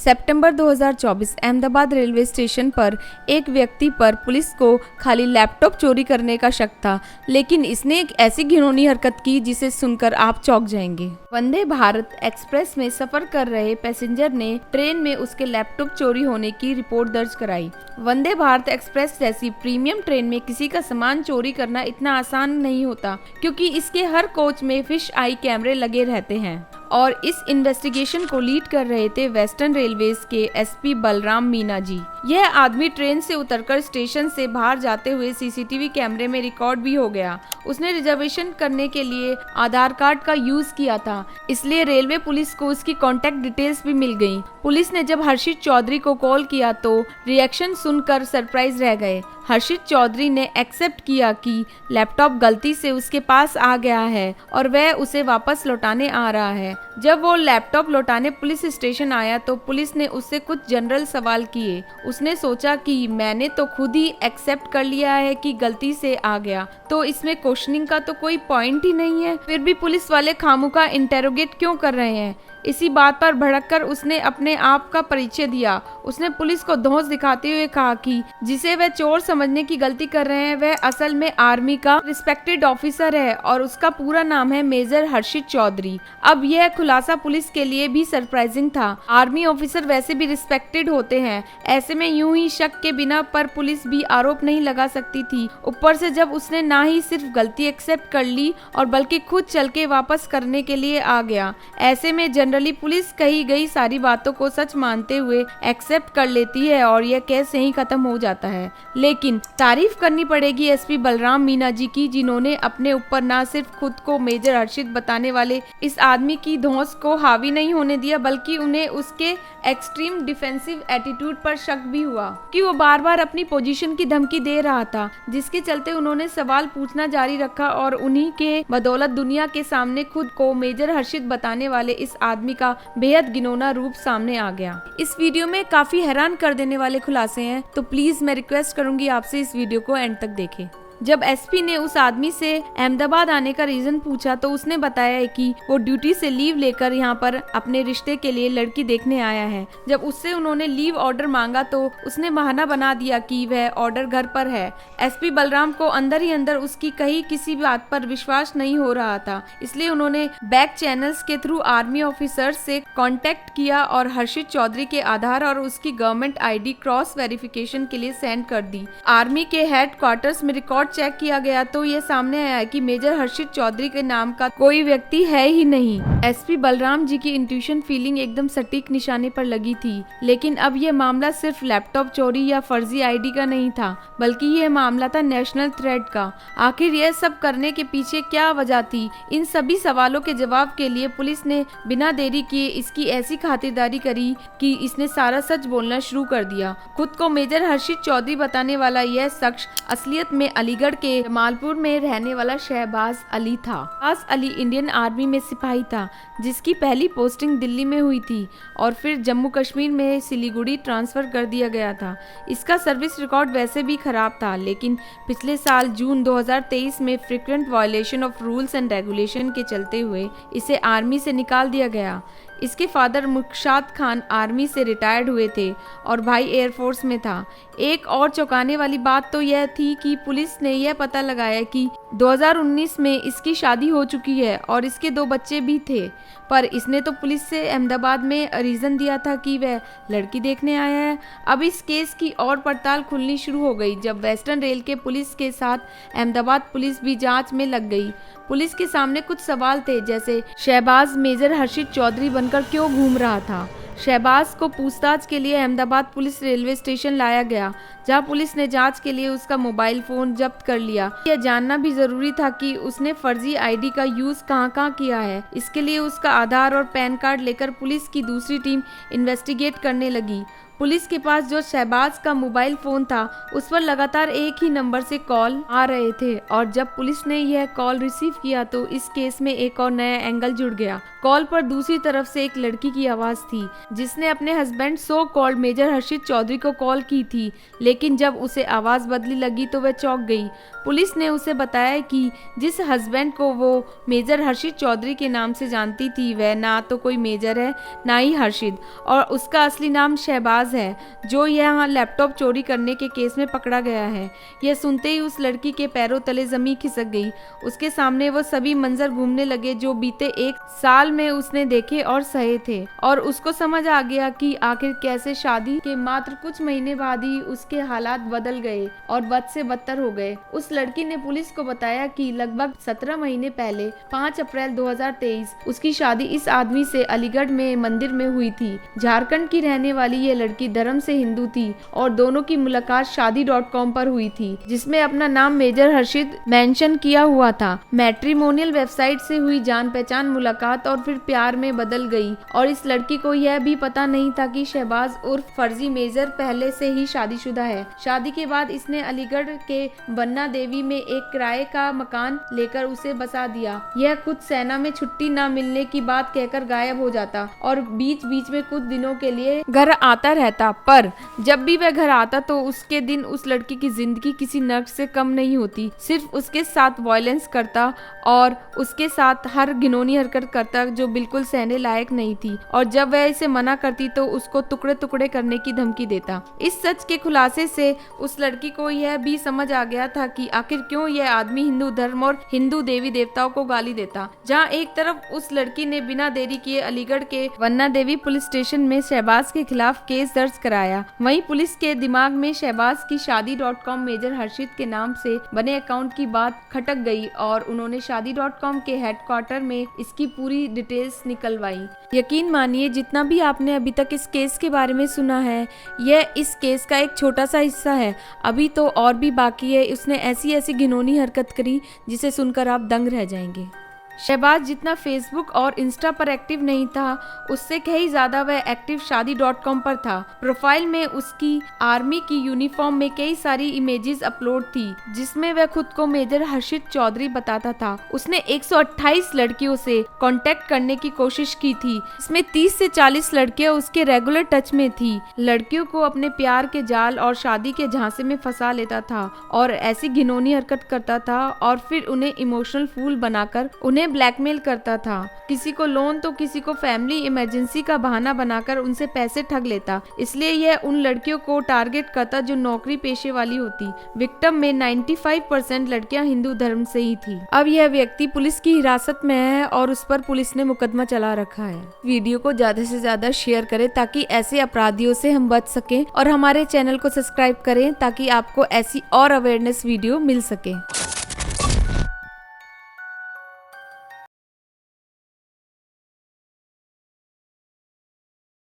सितंबर 2024 Ahmedabad railway station पर एक व्यक्ति पर पुलिस को खाली लैपटॉप चोरी करने का शक था, लेकिन इसने एक ऐसी घिनौनी हरकत की जिसे सुनकर आप चौंक जाएंगे। वंदे भारत एक्सप्रेस में सफर कर रहे पैसेंजर ने ट्रेन में उसके लैपटॉप चोरी होने की रिपोर्ट दर्ज कराई। वंदे भारत एक्सप्रेस जैसी प्रीमियम ट्रेन में किसी का सामान चोरी करना इतना आसान नहीं होता, क्योंकि इसके हर कोच में फिश आई कैमरे लगे रहते हैं। और इस इन्वेस्टिगेशन को लीड कर रहे थे वेस्टर्न रेलवेज के एसपी बलराम मीना जी। यह आदमी ट्रेन से उतरकर स्टेशन से बाहर जाते हुए सीसीटीवी कैमरे में रिकॉर्ड भी हो गया। उसने रिजर्वेशन करने के लिए आधार कार्ड का यूज किया था, इसलिए रेलवे पुलिस को उसकी कॉन्टेक्ट डिटेल्स भी मिल गई। पुलिस ने जब हर्षित चौधरी को कॉल किया तो रिएक्शन सुनकर सरप्राइज रह गए। हर्षित चौधरी ने एक्सेप्ट किया कि लैपटॉप गलती से उसके पास आ गया है और वह उसे वापस लौटाने आ रहा है। जब वो लैपटॉप लौटाने पुलिस स्टेशन आया तो पुलिस ने उससे कुछ जनरल सवाल किए। उसने सोचा कि मैंने तो खुद ही एक्सेप्ट कर लिया है कि गलती से आ गया, तो इसमें क्वेश्चनिंग का तो कोई पॉइंट ही नहीं है, फिर भी पुलिस वाले खामोखा इंटेरोगेट क्यों कर रहे हैं। इसी बात पर भड़ककर उसने अपने आप का परिचय दिया। उसने पुलिस को धौंस दिखाते हुए कहा कि जिसे वह चोर समझने की गलती कर रहे हैं वह असल में आर्मी का रिस्पेक्टेड ऑफिसर है और उसका पूरा नाम है मेजर हर्षित चौधरी। अब यह खुलासा पुलिस के लिए भी सरप्राइजिंग था। आर्मी ऑफिसर वैसे भी रिस्पेक्टेड होते हैं, ऐसे में यूं ही शक के बिना पर पुलिस भी आरोप नहीं लगा सकती थी। ऊपर से जब उसने ना ही सिर्फ गलती एक्सेप्ट कर ली और बल्कि खुद चल के वापस करने के लिए आ गया। ऐसे में जनरली पुलिस कही गई सारी बातों को सच मानते हुए एक्सेप्ट कर लेती है और यह केस यहीं खत्म हो जाता है। लेकिन तारीफ करनी पड़ेगी एसपी बलराम मीना जी की, जिन्होंने अपने ऊपर ना सिर्फ खुद को मेजर हर्षित बताने वाले इस आदमी की धौंस को हावी नहीं होने दिया, बल्कि उन्हें उसके एक्सट्रीम डिफेंसिव एटीट्यूड पर शक भी हुआ कि वो बार बार अपनी पोजीशन की धमकी दे रहा था, जिसके चलते उन्होंने सवाल पूछना जारी रखा और उन्हीं के बदौलत दुनिया के सामने खुद को मेजर हर्षित बताने वाले इस आदमी का बेहद घिनौना रूप सामने आ गया। इस वीडियो में काफी हैरान कर देने वाले खुलासे हैं, तो प्लीज मैं रिक्वेस्ट करूंगी आपसे इस वीडियो को एंड तक देखें। जब एसपी ने उस आदमी से अहमदाबाद आने का रीजन पूछा तो उसने बताया कि वो ड्यूटी से लीव लेकर यहाँ पर अपने रिश्ते के लिए लड़की देखने आया है। जब उससे उन्होंने लीव ऑर्डर मांगा तो उसने बहाना बना दिया कि वह ऑर्डर घर पर है। एसपी बलराम को अंदर ही अंदर उसकी कही किसी बात पर विश्वास नहीं हो रहा था, इसलिए उन्होंने बैक चैनल्स के थ्रू आर्मी ऑफिसर्स से कांटेक्ट किया और हर्षित चौधरी के आधार और उसकी गवर्नमेंट आईडी क्रॉस वेरिफिकेशन के लिए सेंड कर दी। आर्मी के हेडक्वार्टर्स में रिकॉर्ड चेक किया गया तो ये सामने आया कि मेजर हर्षित चौधरी के नाम का कोई व्यक्ति है ही नहीं। एसपी बलराम जी की इंट्यूशन फीलिंग एकदम सटीक निशाने पर लगी थी, लेकिन अब ये मामला सिर्फ लैपटॉप चोरी या फर्जी आईडी का नहीं था, बल्कि ये मामला था नेशनल थ्रेट का। आखिर यह सब करने के पीछे क्या वजह थी? इन सभी सवालों के जवाब के लिए पुलिस ने बिना देरी किए इसकी ऐसी खातिरदारी करी कि इसने सारा सच बोलना शुरू कर दिया। खुद को मेजर हर्षित चौधरी बताने वाला यह शख्स असलियत में अलीगढ़ के जमालपुर में रहने वाला शहबाज अली था। शहबाज अली इंडियन आर्मी में सिपाही था, जिसकी पहली पोस्टिंग दिल्ली में हुई थी और फिर जम्मू कश्मीर में सिलीगुड़ी ट्रांसफर कर दिया गया था। इसका सर्विस रिकॉर्ड वैसे भी खराब था, लेकिन पिछले साल जून 2023 में frequent violation of rules and regulation के चलते हुए इसे आर्मी से निकाल दिया गया। इसके फादर मुर्शाद खान आर्मी से रिटायर्ड हुए थे और भाई एयरफोर्स में था। एक और चौंकाने वाली बात तो यह थी कि पुलिस ने यह पता लगाया कि 2019 में इसकी शादी हो चुकी है और इसके 2 बच्चे भी थे, पर इसने तो पुलिस से अहमदाबाद में रीजन दिया था कि वह लड़की देखने आया है। अब इस केस की और पड़ताल खुलनी शुरू हो गई जब वेस्टर्न रेल के पुलिस के साथ अहमदाबाद पुलिस भी जांच में लग गई। पुलिस के सामने कुछ सवाल थे, जैसे शहबाज मेजर हर्षित चौधरी बनकर क्यों घूम रहा था। शहबाज को पूछताछ के लिए अहमदाबाद पुलिस रेलवे स्टेशन लाया गया, जहां पुलिस ने जांच के लिए उसका मोबाइल फोन जब्त कर लिया। यह जानना भी जरूरी था कि उसने फर्जी आईडी का यूज कहां किया है। इसके लिए उसका आधार और पैन कार्ड लेकर पुलिस की दूसरी टीम इन्वेस्टिगेट करने लगी। पुलिस के पास जो शहबाज का मोबाइल फोन था उस पर लगातार एक ही नंबर से कॉल आ रहे थे और जब पुलिस ने यह कॉल रिसीव किया तो इस केस में एक और नया एंगल जुड़ गया। कॉल पर दूसरी तरफ से एक लड़की की आवाज थी जिसने अपने हस्बैंड सो कॉल्ड मेजर हर्षित चौधरी को कॉल की थी, लेकिन जब उसे आवाज बदली लगी तो वह चौंक गई। पुलिस ने उसे बताया कि जिस हस्बैंड को वो मेजर हर्षित चौधरी के नाम से जानती थी वह ना तो कोई मेजर है ना ही हर्षित, और उसका असली नाम शहबाज है जो यहाँ लैपटॉप चोरी करने के केस में पकड़ा गया है। यह सुनते ही उस लड़की के पैरों तले जमीन खिसक गई। उसके सामने वो सभी मंजर घूमने लगे जो बीते एक साल में उसने देखे और सहे थे, और उसको समझ आ गया कि आखिर कैसे शादी के मात्र कुछ महीने बाद ही उसके हालात बदल गए और बद से बदतर हो गए। उस लड़की ने पुलिस को बताया कि लगभग 17 महीने पहले 5 अप्रैल 2023 उसकी शादी इस आदमी से अलीगढ़ में मंदिर में हुई थी। झारखंड की रहने वाली ये लड़की धर्म से हिंदू थी और दोनों की मुलाकात शादी.com पर हुई थी जिसमें अपना नाम मेजर हर्षित मेंशन किया हुआ था। मैट्रिमोनियल वेबसाइट से हुई जान पहचान मुलाकात और फिर प्यार में बदल गई और इस लड़की को यह भी पता नहीं था कि शहबाज उर्फ फर्जी मेजर पहले से ही शादीशुदा है। शादी के बाद इसने अलीगढ़ के बन्ना देवी में एक किराए का मकान लेकर उसे बसा दिया। यह खुद सेना में छुट्टी न मिलने की बात कहकर गायब हो जाता और बीच बीच में कुछ दिनों के लिए घर आता रहता, पर जब भी वह घर आता तो उसके दिन उस लड़की की जिंदगी किसी नर्क से कम नहीं होती। सिर्फ उसके साथ वायलेंस करता और उसके साथ हर घिनौनी हरकत करता जो बिल्कुल सहने लायक नहीं थी, और जब वह इसे मना करती तो उसको टुकड़े टुकड़े करने की धमकी देता। इस सच के खुलासे से उस लड़की को यह भी समझ आ गया था कि आखिर क्यों यह आदमी हिंदू धर्म और हिंदू देवी देवताओं को गाली देता। जहां एक तरफ उस लड़की ने बिना देरी किए अलीगढ़ के वन्ना देवी पुलिस स्टेशन में शहबाज के खिलाफ केस दर्ज कराया, वहीं पुलिस के दिमाग में शहबाज की शादी.com मेजर हर्षित के नाम से बने अकाउंट की बात खटक गई और उन्होंने शादी.com के हेडक्वार्टर में इसकी पूरी डिटेल्स निकलवाई। यकीन मानिए जितना भी आपने अभी तक इस केस के बारे में सुना है यह इस केस का एक छोटा सा हिस्सा है, अभी तो और भी बाकी है। उसने ऐसी ऐसी घिनौनी हरकत करी जिसे सुनकर आप दंग रह जाएंगे। शहबाज जितना फेसबुक और इंस्टा पर एक्टिव नहीं था उससे कहीं ज्यादा वह एक्टिव शादी.com पर था। प्रोफाइल में उसकी आर्मी की यूनिफॉर्म में कई सारी इमेजेस अपलोड थी जिसमें वह खुद को मेजर हर्षित चौधरी बताता था। उसने 128 लड़कियों से कांटेक्ट करने की कोशिश की थी, इसमें 30 से 40 लड़कियां उसके रेगुलर टच में थी। लड़कियों को अपने प्यार के जाल और शादी के झांसे में फंसा लेता था और ऐसी घिनौनी हरकत करता था और फिर उन्हें इमोशनल फूल बनाकर उन्हें ब्लैकमेल करता था। किसी को लोन तो किसी को फैमिली इमरजेंसी का बहाना बनाकर उनसे पैसे ठग लेता। इसलिए यह उन लड़कियों को टारगेट करता जो नौकरी पेशे वाली होती। विक्टिम में 95% लड़कियां हिंदू धर्म से ही थी। अब यह व्यक्ति पुलिस की हिरासत में है और उस पर पुलिस ने मुकदमा चला रखा है। वीडियो को ज्यादा से ज्यादा शेयर करें ताकि ऐसे अपराधियों से हम बच सकें, और हमारे चैनल को सब्सक्राइब करें ताकि आपको ऐसी और अवेयरनेस वीडियो मिल सके।